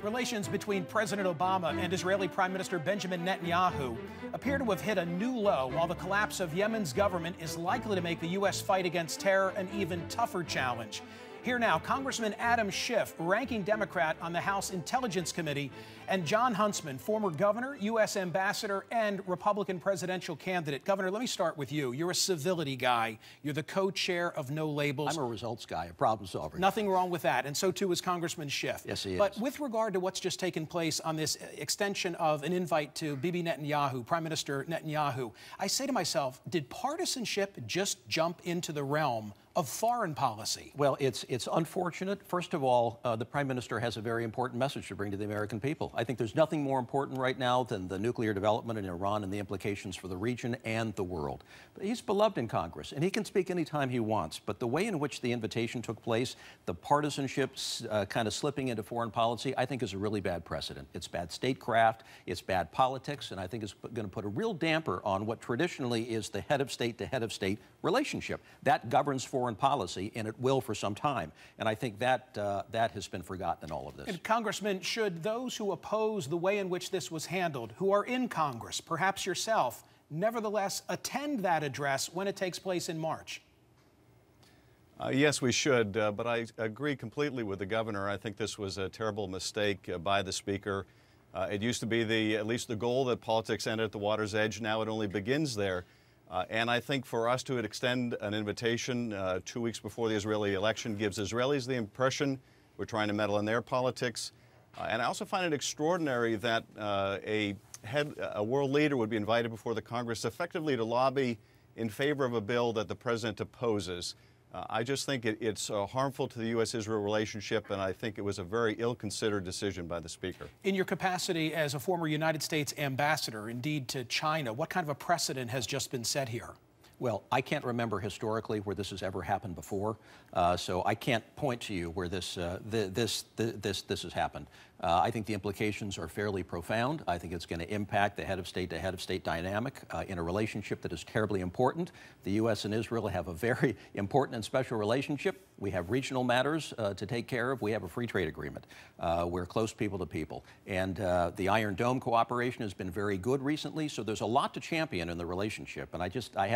Relations between President Obama and Israeli Prime Minister Benjamin Netanyahu appear to have hit a new low, while the collapse of Yemen's government is likely to make the U.S. fight against terror an even tougher challenge. Here now, Congressman Adam Schiff, ranking Democrat on the House Intelligence Committee, and Jon Huntsman, former governor, U.S. ambassador, and Republican presidential candidate. Governor, let me start with you. You're a civility guy. You're the co-chair of No Labels. I'm a results guy, a problem solver. Nothing wrong with that, and so too is Congressman Schiff. Yes, he is. But with regard to what's just taken place on this extension of an invite to Bibi Netanyahu, Prime Minister Netanyahu, I say to myself, did partisanship just jump into the realm of foreign policy? Well, it's unfortunate. First of all, the Prime Minister has a very important message to bring to the American people. I think there's nothing more important right now than the nuclear development in Iran and the implications for the region and the world. But he's beloved in Congress, and he can speak anytime he wants. But the way in which the invitation took place, the partisanship kind of slipping into foreign policy, I think is a really bad precedent. It's bad statecraft, it's bad politics, and I think it's going to put a real damper on what traditionally is the head of state to head of state relationship. That governs foreign policy, and it will for some time. And I think that that has been forgotten in all of this. And Congressman, should those who oppose the way in which this was handled, who are in Congress, perhaps yourself, nevertheless attend that address when it takes place in March? Yes, we should, but I agree completely with the governor. I think this was a terrible mistake by the speaker. It used to be at least the goal that politics ended at the water's edge. Now it only begins there. And I think for us to extend an invitation 2 weeks before the Israeli election gives Israelis the impression we're trying to meddle in their politics. And I also find it extraordinary that a world leader would be invited before the Congress effectively to lobby in favor of a bill that the president opposes. I just think it's harmful to the U.S.-Israel relationship, and I think it was a very ill-considered decision by the Speaker. In your capacity as a former United States ambassador, indeed to China, what kind of a precedent has just been set here? Well, I can't remember historically where this has ever happened before, so I can't point to you where this has happened. I think the implications are fairly profound. I think it's going to impact the head of state to head of state dynamic in a relationship that is terribly important. The U.S. and Israel have a very important and special relationship. We have regional matters to take care of. We have a free trade agreement. We're close people to people. And the Iron Dome cooperation has been very good recently, so there's a lot to champion in the relationship. And I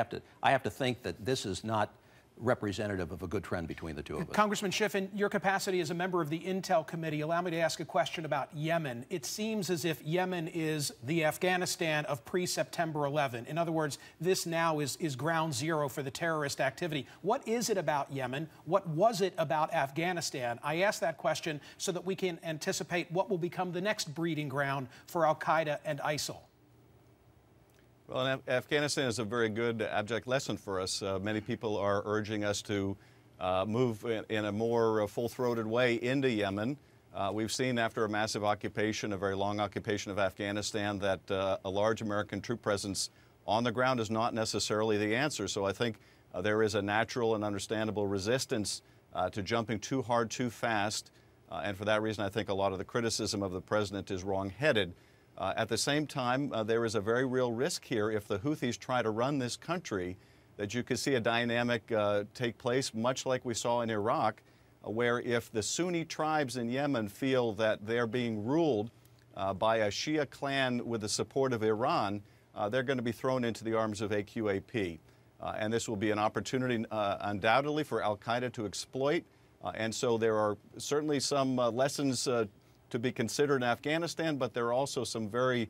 have to think that this is not representative of a good trend between the two of us. Congressman Schiff, in your capacity as a member of the Intel Committee, allow me to ask a question about Yemen. It seems as if Yemen is the Afghanistan of pre-September 11. In other words, this now is ground zero for the terrorist activity. What is it about Yemen? What was it about Afghanistan? I ask that question so that we can anticipate what will become the next breeding ground for al-Qaeda and ISIL. Well, Afghanistan is a very good abject lesson for us. Many people are urging us to move in a more full-throated way into Yemen. We've seen after a massive occupation, a very long occupation of Afghanistan, that a large American troop presence on the ground is not necessarily the answer. So I think there is a natural and understandable resistance to jumping too hard, too fast. And for that reason, I think a lot of the criticism of the president is wrong-headed. At the same time, there is a very real risk here if the Houthis try to run this country, that you could see a dynamic take place, much like we saw in Iraq, where if the Sunni tribes in Yemen feel that they're being ruled by a Shia clan with the support of Iran, they're going to be thrown into the arms of AQAP. And this will be an opportunity, undoubtedly, for al-Qaeda to exploit. And so there are certainly some lessons to be considered in Afghanistan, but there are also some very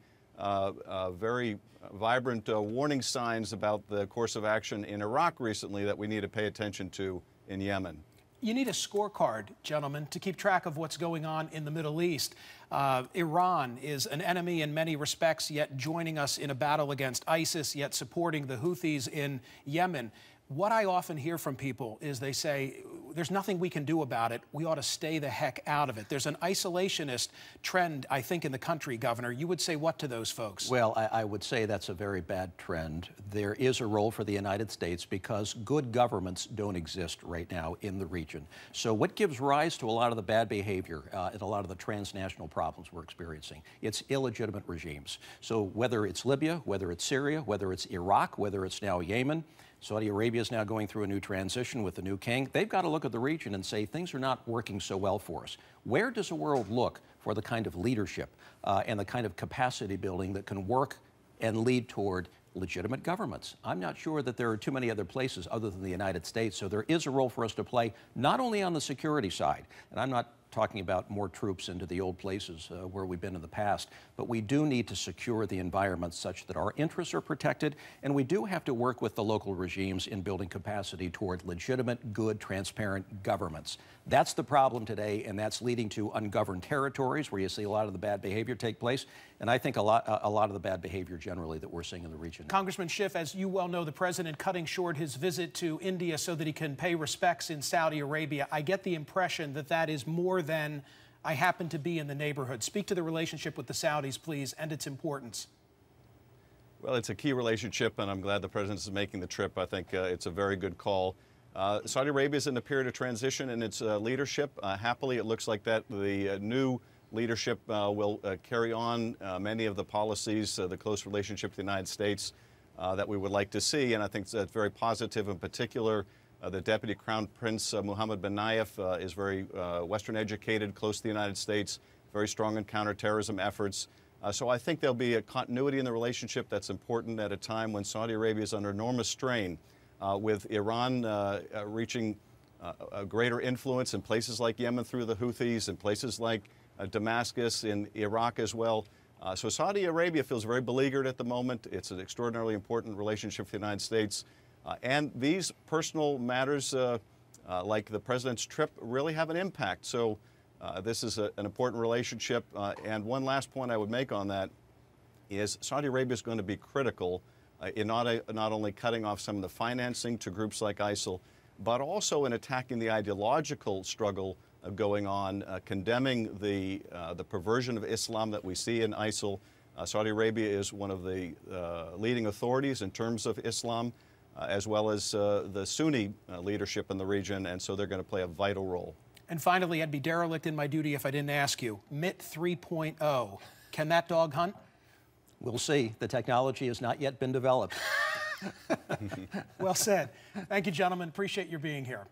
vibrant warning signs about the course of action in Iraq recently that we need to pay attention to in Yemen. You need a scorecard, gentlemen, to keep track of what's going on in the Middle East. Iran is an enemy in many respects, yet joining us in a battle against ISIS, yet supporting the Houthis in Yemen. What I often hear from people is they say, there's nothing we can do about it. We ought to stay the heck out of it. There's an isolationist trend, I think, in the country, Governor. You would say what to those folks? Well, I would say that's a very bad trend. There is a role for the United States because good governments don't exist right now in the region. So what gives rise to a lot of the bad behavior and a lot of the transnational problems we're experiencing? It's illegitimate regimes. So whether it's Libya, whether it's Syria, whether it's Iraq, whether it's now Yemen, Saudi Arabia is now going through a new transition with the new king. They've got to look at the region and say things are not working so well for us. Where does the world look for the kind of leadership and the kind of capacity building that can work and lead toward legitimate governments? I'm not sure that there are too many other places other than the United States. So there is a role for us to play, not only on the security side, and I'm not talking about more troops into the old places where we've been in the past, but we do need to secure the environment such that our interests are protected, and we do have to work with the local regimes in building capacity toward legitimate, good, transparent governments. That's the problem today, and that's leading to ungoverned territories where you see a lot of the bad behavior take place, and I think a lot of the bad behavior generally that we're seeing in the region. Congressman Schiff, as you well know, the president cutting short his visit to India so that he can pay respects in Saudi Arabia. I get the impression that that is more than I happen to be in the neighborhood. Speak to the relationship with the Saudis, please, and its importance. Well, it's a key relationship, and I'm glad the president is making the trip. I think it's a very good call. Saudi Arabia is in a period of transition in its leadership. Happily, it looks like that the new leadership will carry on many of the policies, the close relationship with the United States that we would like to see, and I think that's very positive. In particular, the Deputy Crown Prince Mohammed bin Nayef is very Western educated, close to the United States, very strong in counterterrorism efforts. So I think there'll be a continuity in the relationship that's important at a time when Saudi Arabia is under enormous strain, with Iran reaching a greater influence in places like Yemen through the Houthis, and places like Damascus, in Iraq as well. So Saudi Arabia feels very beleaguered at the moment. It's an extraordinarily important relationship with the United States. And these personal matters, like the president's trip, really have an impact. So this is an important relationship. And one last point I would make on that is Saudi Arabia is going to be critical in not only cutting off some of the financing to groups like ISIL, but also in attacking the ideological struggle going on, condemning the perversion of Islam that we see in ISIL. Saudi Arabia is one of the leading authorities in terms of Islam, as well as the Sunni leadership in the region, and so they're going to play a vital role. And finally, I'd be derelict in my duty if I didn't ask you, MIT 3.0, can that dog hunt? We'll see. The technology has not yet been developed. Well said. Thank you, gentlemen. Appreciate your being here.